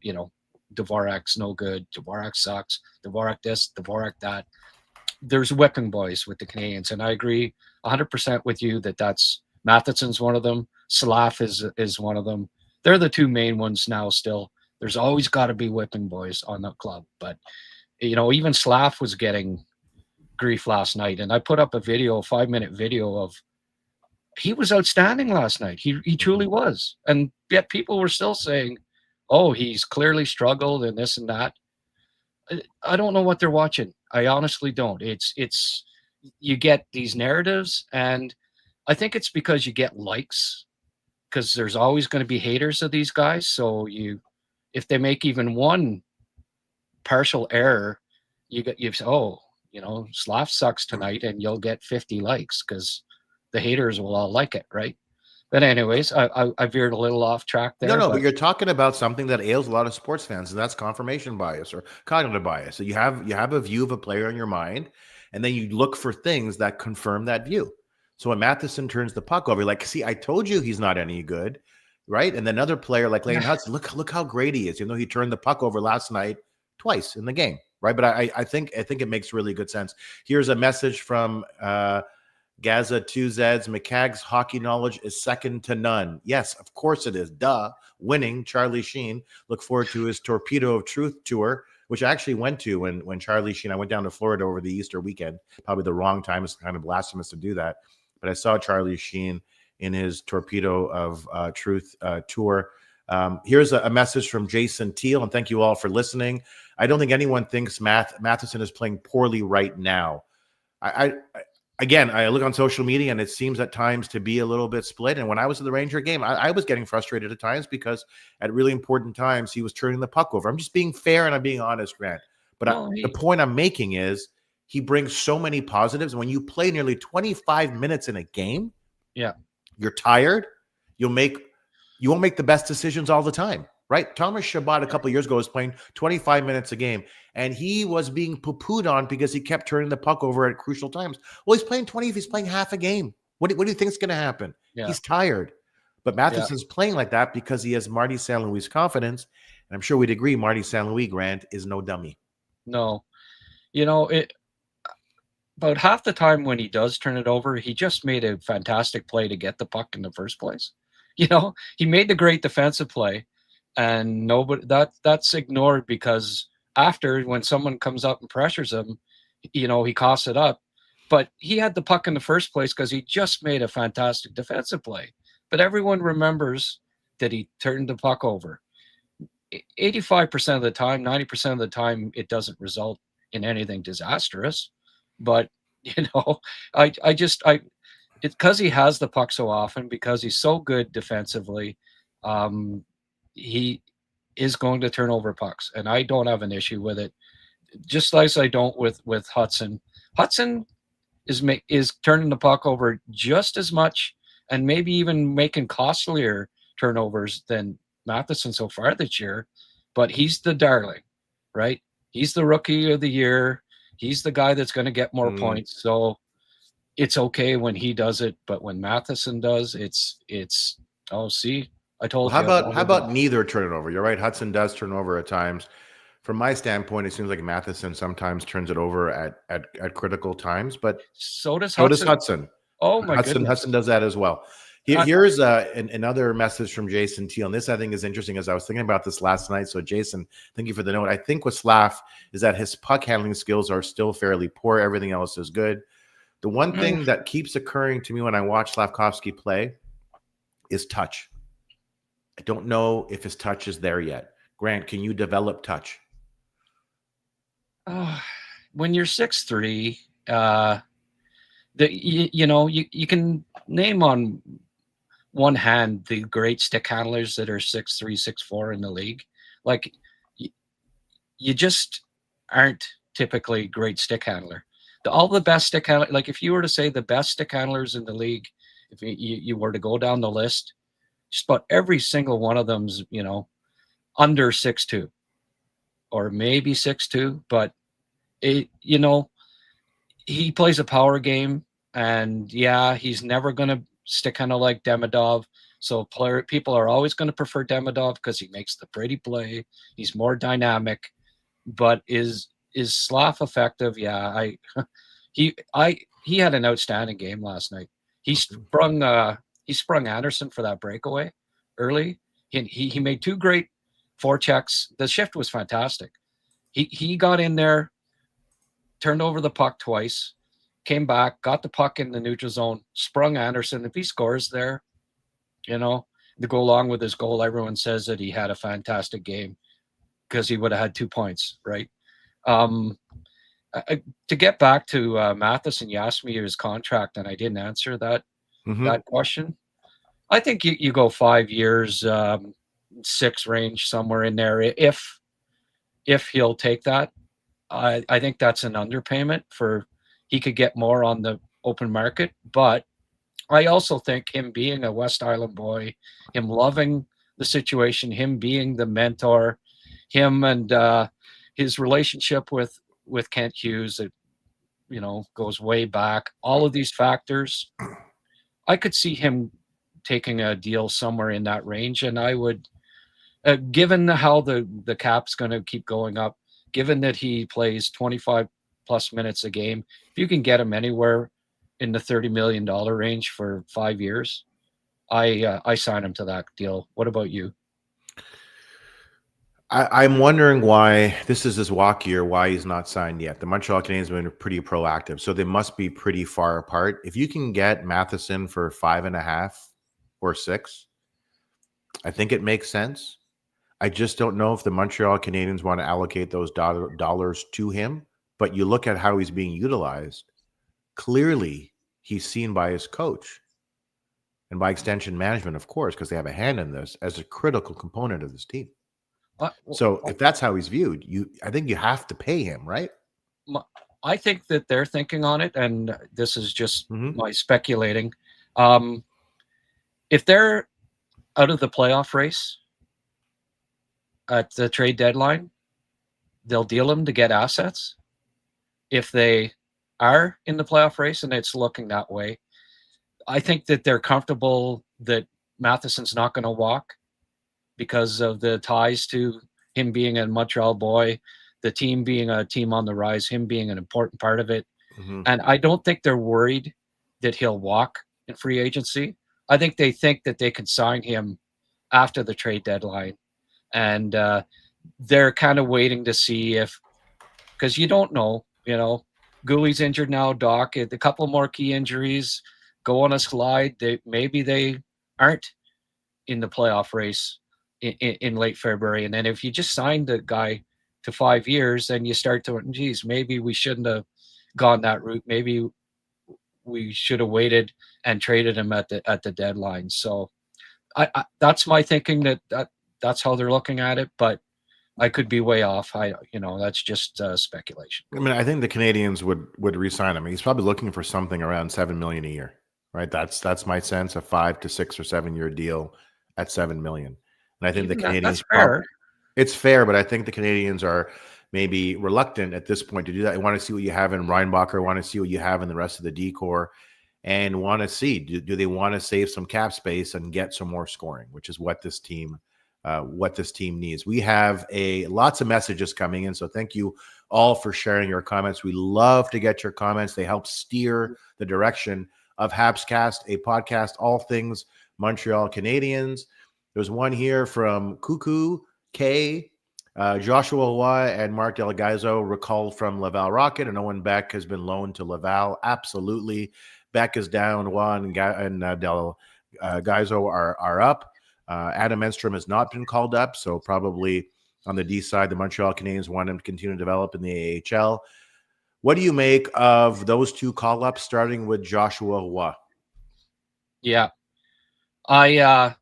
Dvorak's no good. Dvorak sucks. Dvorak this, Dvorak that. There's whipping boys with the Canadians. And I agree 100% with you that's Matheson's one of them. Slaf is one of them. They're the 2 main ones now still. There's always got to be whipping boys on the club. But, even Slaf was getting grief last night, and I put up a 5-minute video of he was outstanding last night. He truly was, and yet people were still saying, "Oh, he's clearly struggled and this and that." I don't know what they're watching. I honestly don't. It's you get these narratives, and I think it's because you get likes, because there's always going to be haters of these guys. So if they make even one partial error, you say, "Oh, Slaf sucks tonight," and you'll get 50 likes because the haters will all like it, right? But anyways, I veered a little off track there.
No, but you're talking about something that ails a lot of sports fans, and that's confirmation bias or cognitive bias. So you have a view of a player in your mind, and then you look for things that confirm that view. So when Matheson turns the puck over, you're like, see, I told you he's not any good, right? And then another player like Lane Hutson, look how great he is. He turned the puck over last night twice in the game. Right, but I think it makes really good sense. Here's a message from Gaza 2Zs. McCagg's hockey knowledge is second to none. Yes, of course it is. Duh. Winning, Charlie Sheen. Look forward to his Torpedo of Truth tour, which I actually went to when Charlie Sheen. I went down to Florida over the Easter weekend. Probably the wrong time. It's kind of blasphemous to do that. But I saw Charlie Sheen in his Torpedo of Truth tour. Here's a message from Jason Teal, and thank you all for listening. I don't think anyone thinks Matheson is playing poorly right now. I look on social media, and it seems at times to be a little bit split. And when I was at the Ranger game, I was getting frustrated at times because at really important times he was turning the puck over. I'm just being fair and I'm being honest, Grant. But the point I'm making is he brings so many positives. And when you play nearly 25 minutes in a game, you're tired. You won't make the best decisions all the time, right? Thomas Chabot a couple of years ago was playing 25 minutes a game, and he was being poo-pooed on because he kept turning the puck over at crucial times. Well, he's playing 20 if he's playing half a game. What do you think is going to happen? Yeah. He's tired. But Matheson's playing like that because he has Marty St. Louis' confidence, and I'm sure we'd agree Marty St. Louis, Grant, is no dummy.
No. About half the time when he does turn it over, he just made a fantastic play to get the puck in the first place. He made the great defensive play, and that's ignored because after, when someone comes up and pressures him, he coughs it up. But he had the puck in the first place because he just made a fantastic defensive play. But everyone remembers that he turned the puck over. 85% of the time, 90% of the time, it doesn't result in anything disastrous. But, it's because he has the puck so often, because he's so good defensively, he is going to turn over pucks. And I don't have an issue with it. Just like I don't with Hutson. Hutson is turning the puck over just as much and maybe even making costlier turnovers than Matheson so far this year, but he's the darling, right? He's the rookie of the year. He's the guy that's going to get more points. So it's okay when he does it, but when Matheson does, it's see, I told you.
How about neither turn it over? You're right. Hutson does turn over at times. From my standpoint, it seems like Matheson sometimes turns it over at critical times, but
so does
Hutson.
Oh my goodness.
Hutson does that as well. Here's another message from Jason Teal, and this I think is interesting as I was thinking about this last night. So Jason, thank you for the note. I think with Slaf is that his puck handling skills are still fairly poor. Everything else is good. The one thing that keeps occurring to me when I watch Slafkovsky play is touch. I don't know if his touch is there yet. Grant, can you develop touch?
When you're 6'3", you can name on one hand the great stick handlers that are 6'3", 6'4" in the league. Like, you just aren't typically great stick handler. All the best stick handler, like if you were to say the best stick handlers in the league, if you were to go down the list, just about every single one of them's under 6'2", or maybe 6'2", but he plays a power game, and he's never going to stick kind of like Demidov. So people are always going to prefer Demidov because he makes the pretty play. He's more dynamic. But is Slaf effective? Yeah, he had an outstanding game last night. He sprung Anderson for that breakaway early. He made two great forechecks. The shift was fantastic. He got in there, turned over the puck twice, came back, got the puck in the neutral zone, sprung Anderson. If he scores there, to go along with his goal, everyone says that he had a fantastic game because he would have had 2 points, right? To get back to Matheson, you asked me his contract, and I didn't answer that question. I think you go 5 years, 6 range, somewhere in there. If he'll take that, I think that's an underpayment for. He could get more on the open market, but I also think him being a West Island boy, him loving the situation, him being the mentor, him and his relationship with Kent Hughes, that goes way back. All of these factors, I could see him taking a deal somewhere in that range, and I would, given how the cap's going to keep going up, given that he plays 25 plus minutes a game, if you can get him anywhere in the $30 million range for 5 years, I sign him to that deal. What about you?
I'm wondering why this is his walk year, why he's not signed yet. The Montreal Canadiens have been pretty proactive, so they must be pretty far apart. If you can get Matheson for 5.5 or 6, I think it makes sense. I just don't know if the Montreal Canadiens want to allocate those dollars to him. But you look at how he's being utilized, clearly he's seen by his coach and by extension management, of course, because they have a hand in this, as a critical component of this team. So if that's how he's viewed, I think you have to pay him, right?
I think that they're thinking on it, and this is just my speculating. If they're out of the playoff race at the trade deadline, they'll deal him to get assets. If they are in the playoff race and it's looking that way, I think that they're comfortable that Matheson's not going to walk because of the ties to him being a Montreal boy, the team being a team on the rise, him being an important part of it. And I don't think they're worried that he'll walk in free agency. I think they think that they could sign him after the trade deadline. And they're kind of waiting to see because you don't know, Gooley's injured now. Doc, a couple more key injuries. Go on a slide. Maybe they aren't in the playoff race in late February. And then if you just signed the guy to 5 years, then you start to, geez, maybe we shouldn't have gone that route. Maybe we should have waited and traded him at the deadline. So I that's my thinking, that's how they're looking at it, but I could be way off. That's just speculation.
I mean, I think the Canadians would re-sign him. He's probably looking for something around $7 million a year, right? That's my sense, a 5 to 6 or 7 year deal at $7 million. And I think the Canadians,
that's fair.
It's fair, but I think the Canadians are maybe reluctant at this point to do that. They want to see what you have in Reinbacher, want to see what you have in the rest of the decor, and want to see, do they want to save some cap space and get some more scoring, which is what this team needs. We have lots of messages coming in, so thank you all for sharing your comments. We love to get your comments. They help steer the direction of HabsCast, a podcast all things Montreal Canadiens. There's one here from Cuckoo K. Joshua Roy and Mark Delgaizo recalled from Laval Rocket, and Owen Beck has been loaned to Laval. Absolutely. Beck is down. Juan and Delgaizo are up. Adam Enstrom has not been called up, so probably on the D side, the Montreal Canadiens want him to continue to develop in the AHL. What do you make of those two call-ups, starting with Joshua Roy?
Yeah. I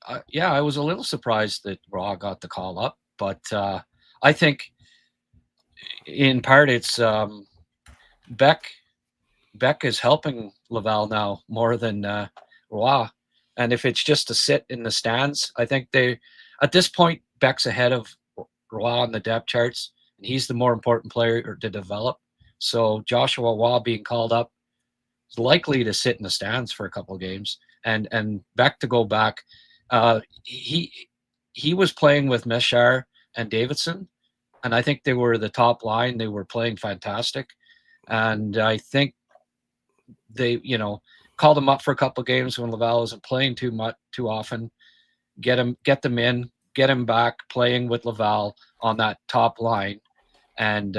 was a little surprised that Raw got the call up, but I think in part it's Beck is helping Laval now more than Roy. And if it's just to sit in the stands, I think at this point, Beck's ahead of Roy on the depth charts, and he's the more important player to develop. So Joshua Roy being called up is likely to sit in the stands for a couple of games, and Beck to go back. He was playing with Meshar and Davidson, and I think they were the top line. They were playing fantastic, and I think they, called him up for a couple of games when Laval isn't playing too often. Get them in, get him back playing with Laval on that top line, and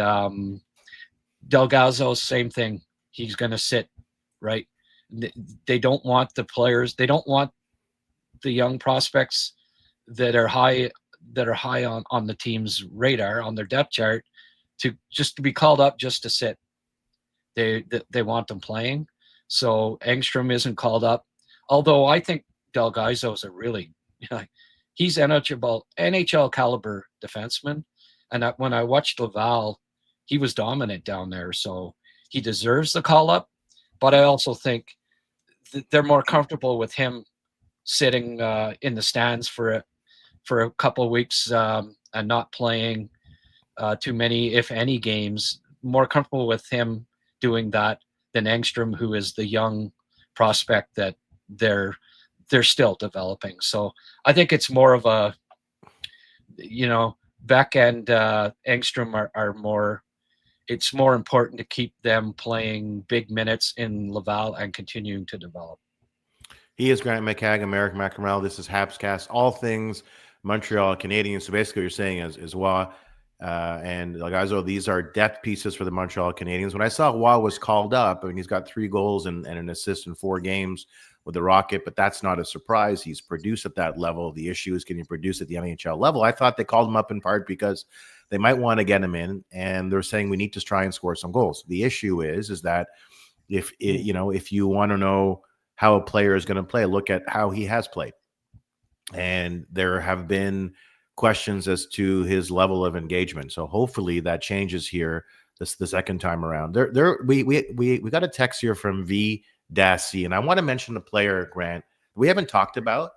Delgaizo, same thing. He's going to sit, right? They don't want the players. They don't want the young prospects that are high on the team's radar, on their depth chart, to be called up just to sit. They want them playing. So Engstrom isn't called up, although I think Delgaizo is a really, he's NHL caliber defenseman, and when I watched Laval, he was dominant down there, so he deserves the call up. But I also think they're more comfortable with him sitting in the stands for a couple of weeks and not playing too many, if any, games. More comfortable with him doing that than Engstrom, who is the young prospect that they're still developing. So I think it's more of a, Beck and Engstrom are more. It's more important to keep them playing big minutes in Laval and continuing to develop.
He is Grant McCagg, Mike Matheson. This is HabsCast, all things Montreal Canadiens. So basically, what you're saying is Roy and Delgaizo, these are depth pieces for the Montreal Canadiens. When I saw Roy was called up, I mean, he's got 3 goals and an assist in 4 games with the Rocket, but that's not a surprise. He's produced at that level. The issue is, can he produce at the NHL level? I thought they called him up in part because they might want to get him in, and they're saying we need to try and score some goals. The issue is that if you want to know how a player is going to play, look at how he has played. And there have been questions as to his level of engagement. So hopefully that changes here the second time around. We got a text here from V Dassey, and I want to mention a player, Grant, we haven't talked about,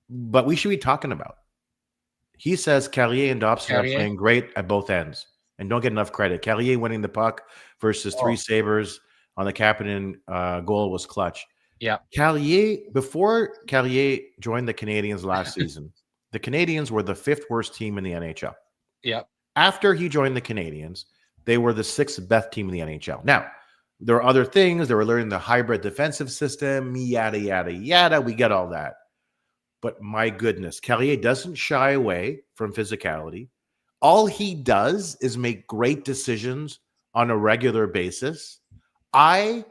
but we should be talking about. He says Carrier and Dobson are playing great at both ends and don't get enough credit. Carrier winning the puck versus 3 Sabres on the Kapanen goal was clutch.
Yeah.
Before Carrier joined the Canadiens last season, the Canadiens were the 5th worst team in the NHL.
Yeah.
After he joined the Canadiens, they were the 6th best team in the NHL. Now, there are other things. They were learning the hybrid defensive system, yada, yada, yada. We get all that. But my goodness, Carrier doesn't shy away from physicality. all he does is make great decisions on a regular basis. I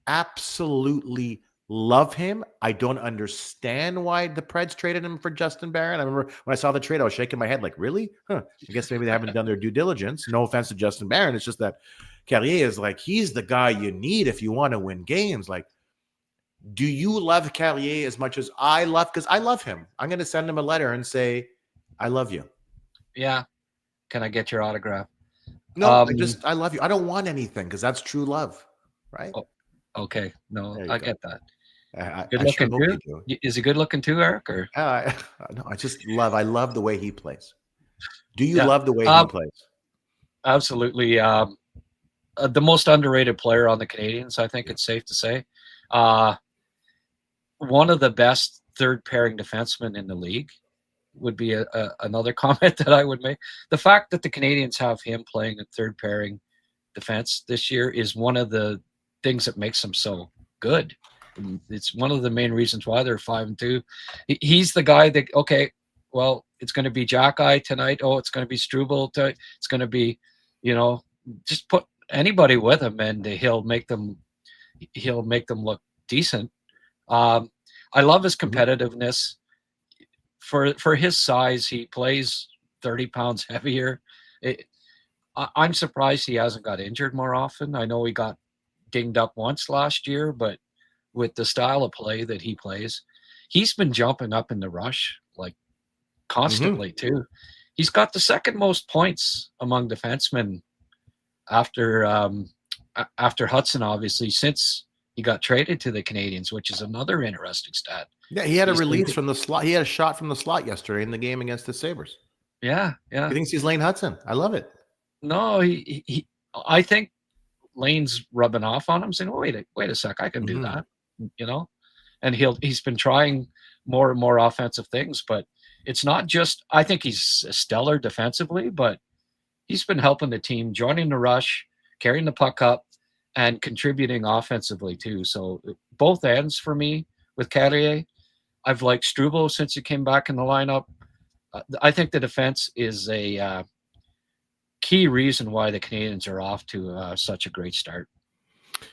absolutely love him. I don't understand why the Preds traded him for Justin Barron. I remember when I saw the trade, I was shaking my head like, really? Huh. I guess maybe they haven't done their due diligence. No offense to Justin Barron. It's just that Carrier is like, he's the guy you need if you want to win games. Like, do you love Carrier as much as I love? Because I love him. I'm going to send him a letter and say, I love you.
Yeah. Can I get your autograph?
No, I love you. I don't want anything because that's true love, right?
Oh, okay. No, I get that. Good
I sure
looking
hope
too?
you do.
Is he good looking too, Eric? Or
No, I love the way he plays. Do you love the way he plays?
Absolutely. The most underrated player on the Canadiens, I think it's safe to say. One of the best third pairing defensemen in the league would be another comment that I would make. The fact that the Canadiens have him playing a third pairing defense this year is one of the things that makes them so good. It's one of the main reasons why they're 5-2. He's the guy that, okay, well, it's going to be Jack-Eye tonight. Oh, it's going to be Struble. It's going to be, just put anybody with him and he'll make them look decent. I love his competitiveness. For his size, he plays 30 pounds heavier. I'm surprised he hasn't got injured more often. I know he got dinged up once last year, but with the style of play that he plays, he's been jumping up in the rush like constantly too. He's got the second most points among defensemen after Hutson, obviously, since he got traded to the Canadiens, which is another interesting stat.
Yeah, he had a release from the slot. He had a shot from the slot yesterday in the game against the Sabres.
Yeah.
He thinks he's Lane Hutson. I love it.
No, I think Lane's rubbing off on him, saying, "Oh, wait a sec, I can do that," And he's been trying more and more offensive things, but it's not just. I think he's stellar defensively, but he's been helping the team, joining the rush, carrying the puck up, and contributing offensively too. So both ends for me with Carrier. I've liked Struble since he came back in the lineup. I think the defense is a key reason why the Canadiens are off to such a great start.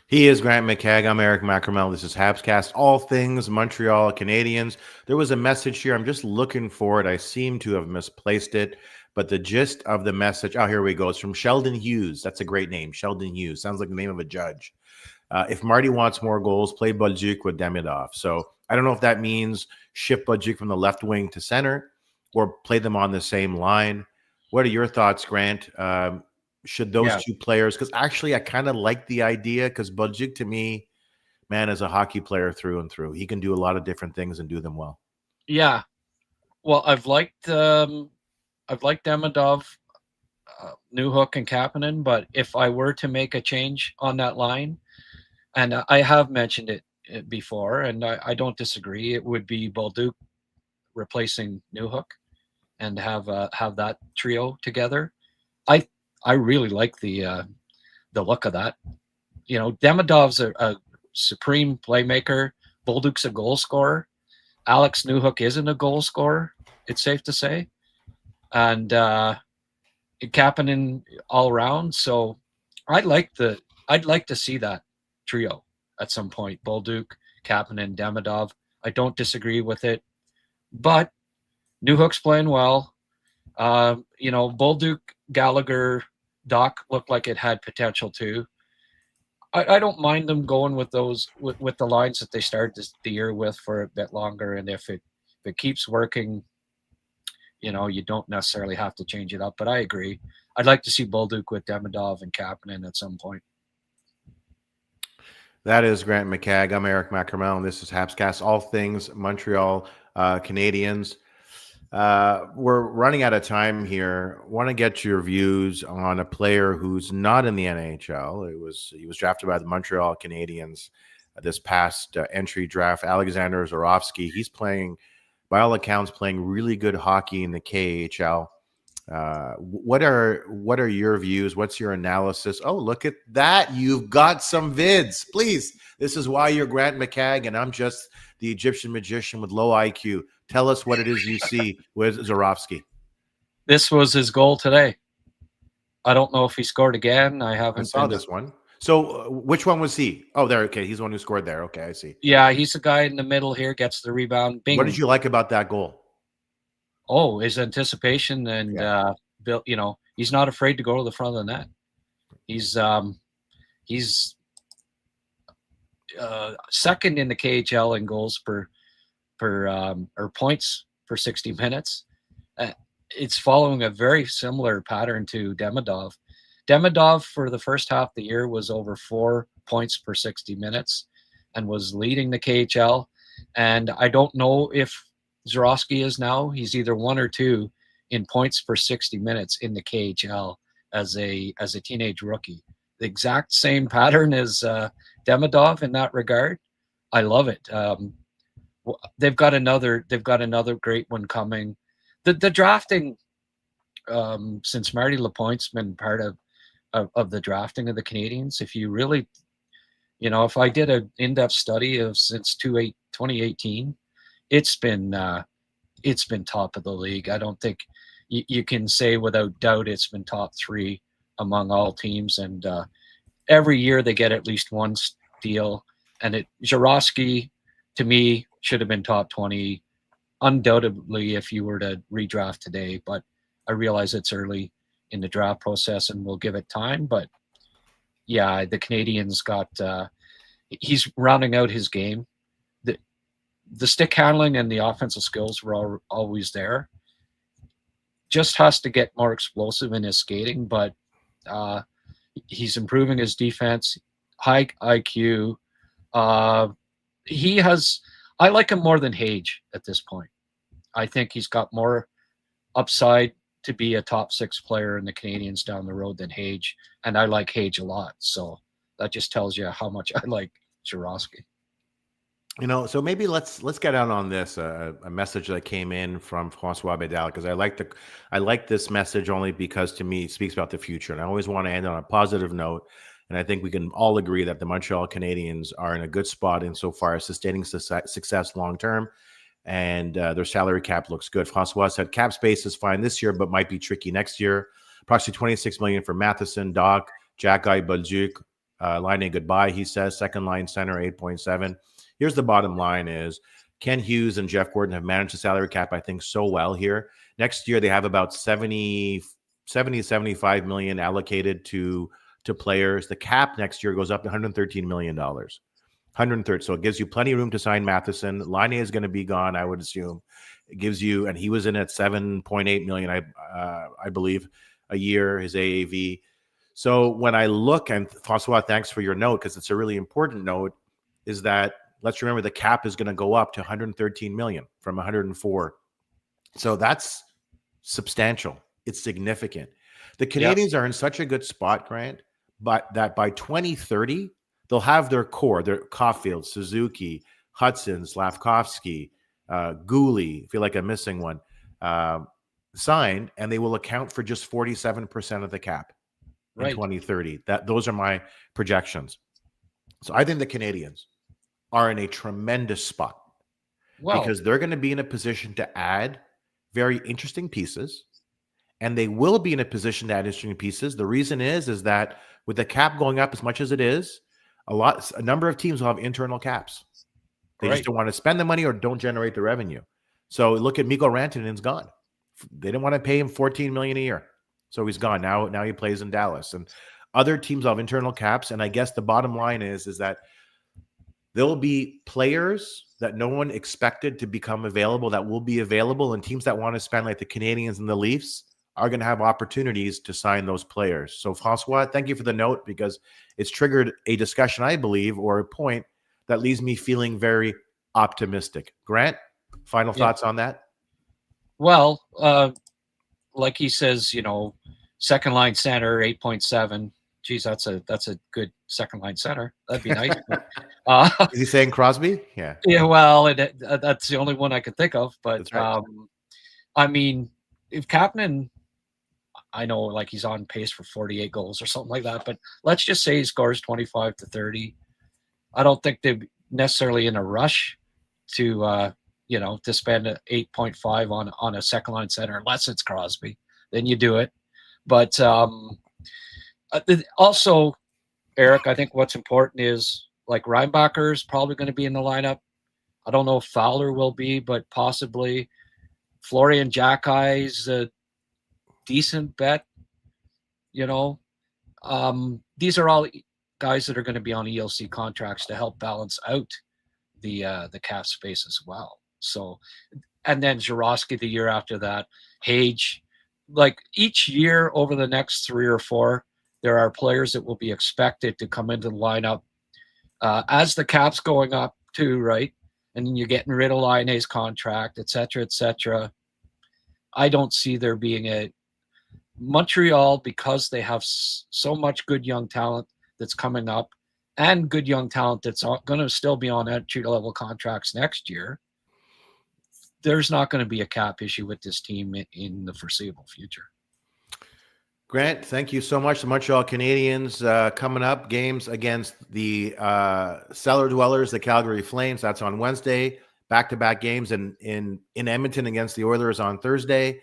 He is Grant McCagg. I'm Eric Macramalla. This is HabsCast, all things Montreal Canadiens. There was a message here. I'm just looking for it. I seem to have misplaced it, but the gist of the message, here we go. It's from Sheldon Hughes. That's a great name, Sheldon Hughes. Sounds like the name of a judge. If Marty wants more goals, play Bolduc with Demidov. So I don't know if that means shift Bolduc from the left wing to center or play them on the same line. What are your thoughts, Grant? Should those two players, because actually I kind of like the idea, because Bolduc to me, man, is a hockey player through and through. He can do a lot of different things and do them well.
Yeah. Well, I've liked Demidov, Newhook, and Kapanen, but if I were to make a change on that line, and I have mentioned it before, and I don't disagree, it would be Bolduc replacing Newhook and have that trio together. I really like the look of that. Demidov's a supreme playmaker. Bolduc's a goal scorer. Alex Newhook isn't a goal scorer, it's safe to say. And Kapanen all around. So I'd like to see that trio at some point. Bolduc, Kapanen, Demidov. I don't disagree with it. But Newhook's playing well. Bolduc, Gallagher, Doc looked like it had potential too. I don't mind them going with those with the lines that they started the year with for a bit longer, and if it keeps working, you don't necessarily have to change it up. But I agree. I'd like to see Bolduc with Demidov and Kapanen at some point.
That is Grant McCagg. I'm Eric Macramalla, and this is HabsCast, all things Montreal Canadiens. We're running out of time here. Want to get your views on a player who's not in the NHL. He was drafted by the Montreal Canadiens this past entry draft. Alexander Zorofsky. He's playing, by all accounts, playing really good hockey in the KHL. What are your views? What's your analysis? Oh, look at that. You've got some vids. Please. This is why you're Grant McCagg, and I'm just the Egyptian magician with low IQ. Tell us what it is you see with Zorofsky.
This was his goal today. I don't know if he scored again. I haven't.
I saw this one. So which one was he? Oh, there. Okay, he's the one who scored there. Okay, I see.
Yeah, he's the guy in the middle here, gets the rebound. Bing.
What did you like about that goal?
Oh, his anticipation and Bill. He's not afraid to go to the front of the net. He's second in the KHL in goals per or points per 60 minutes. It's following a very similar pattern to Demidov. Demidov for the first half of the year was over 4 points per 60 minutes and was leading the KHL. And I don't know if Zurowski is now. He's either 1 or 2 in points per 60 minutes in the KHL as a teenage rookie. The exact same pattern as Demidov in that regard. I love it. They've got another great one coming. The drafting, since Marty Lapointe's been part of the drafting of the Canadians, if you really, if I did an in-depth study of since 2018, it's been top of the league. I don't think you can say without doubt it's been top 3 among all teams. And every year they get at least one steal. And Zurowski, to me, should have been top 20 undoubtedly if you were to redraft today, but I realize it's early in the draft process and we'll give it time. But yeah, the Canadians he's rounding out his game. The stick handling and the offensive skills were always there. Just has to get more explosive in his skating, but he's improving his defense, high IQ. I like him more than Hage at this point. I think he's got more upside to be a top 6 player in the Canadians down the road than Hage, and I like Hage a lot. So that just tells you how much I like Zurowski.
So maybe let's get out on this a message that came in from Francois Bedal, because I like this message only because to me it speaks about the future, and I always want to end on a positive note. And I think we can all agree that the Montreal Canadiens are in a good spot insofar as sustaining success long term, and their salary cap looks good. Francois said cap space is fine this year, but might be tricky next year. Approximately $26 million for Matheson, Doc, Jack-Guy, Bolduc, lining goodbye. He says second line center 8.7. Here's the bottom line: is Ken Hughes and Jeff Gordon have managed the salary cap, I think, so well here. Next year they have about 75 million allocated to players. The cap next year goes up to $113 million. 130. So it gives you plenty of room to sign Matheson. Laine is going to be gone, I would assume. It gives you, and he was in at 7.8 million, I believe, a year, his AAV. So when I look, and Francois, thanks for your note, because it's a really important note, is that let's remember the cap is going to go up to 113 million from 104. So that's substantial. It's significant. The Canadians are in such a good spot, Grant, but that by 2030, they'll have their core, their Caulfield, Suzuki, Hutson, Slafkovsky, Gooley, I feel like I'm missing one, signed, and they will account for just 47% of the cap in 2030. Those are my projections. So I think the Canadians are in a tremendous spot because they're going to be in a position to add very interesting pieces, and they will be in a position to add interesting pieces. The reason is that with the cap going up as much as it is, a number of teams will have internal caps. They just don't want to spend the money or don't generate the revenue. So look at Mikko Rantanen's gone. They didn't want to pay him $14 million a year, so he's gone. Now he plays in Dallas, and other teams have internal caps. And I guess the bottom line is that there will be players that no one expected to become available that will be available, and teams that want to spend, like the Canadians and the Leafs, are going to have opportunities to sign those players. So, Francois, thank you for the note, because it's triggered a discussion, I believe, or a point that leaves me feeling very optimistic. Grant, final thoughts on that?
Well, like he says, second line center, 8.7. Geez, that's a good second line center. That'd be nice.
Is he saying Crosby? Yeah.
Yeah, well, that's the only one I could think of. But
right.
I mean, if Kapanen, I know like he's on pace for 48 goals or something like that, but let's just say he scores 25 to 30. I don't think they're necessarily in a rush to to spend 8.5 on a second line center unless it's Crosby. then you do it. But also, Eric, I think what's important is like Reinbacher is probably going to be in the lineup. I don't know if Fowler will be, but possibly. Florian Jackie's a decent bet. These are all guys that are going to be on ELC contracts to help balance out the cap space as well. So, and then Jarosky the year after that, Hage. Like each year over the next 3 or 4, there are players that will be expected to come into the lineup as the cap's going up too, right? And then you're getting rid of Laine's contract, et cetera, et cetera. I don't see there being a Montreal, because they have so much good young talent that's coming up and good young talent that's going to still be on entry-level contracts next year. There's not going to be a cap issue with this team in the foreseeable future.
Grant, thank you so much. The Montreal Canadiens coming up, games against the cellar dwellers, the Calgary Flames. That's on Wednesday. Back-to-back games in Edmonton against the Oilers on Thursday,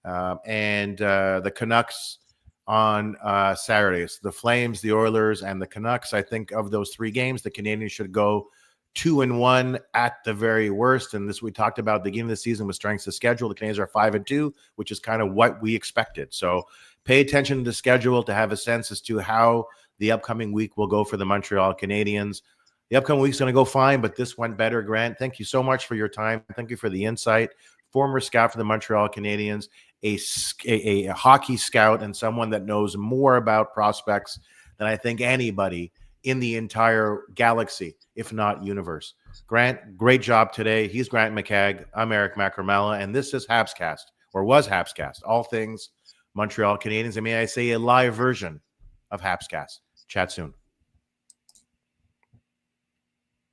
and the Canucks on Saturdays. The Flames, the Oilers, and the Canucks. I think of those 3 games, the Canadiens should go 2-1 at the very worst. And this we talked about at the beginning of the season with strengths of schedule. The Canadiens are 5-2, which is kind of what we expected. So pay attention to the schedule to have a sense as to how the upcoming week will go for the Montreal Canadiens. The upcoming week's going to go fine, but this went better. Grant, thank you so much for your time. Thank you for the insight. Former scout for the Montreal Canadiens, a hockey scout, and someone that knows more about prospects than I think anybody in the entire galaxy, if not universe. Grant, great job today. He's Grant McCagg. I'm Eric Macramalla, and this is HabsCast, or was HabsCast, all things Montreal Canadiens, and may I say a live version of HabsCast. Chat soon.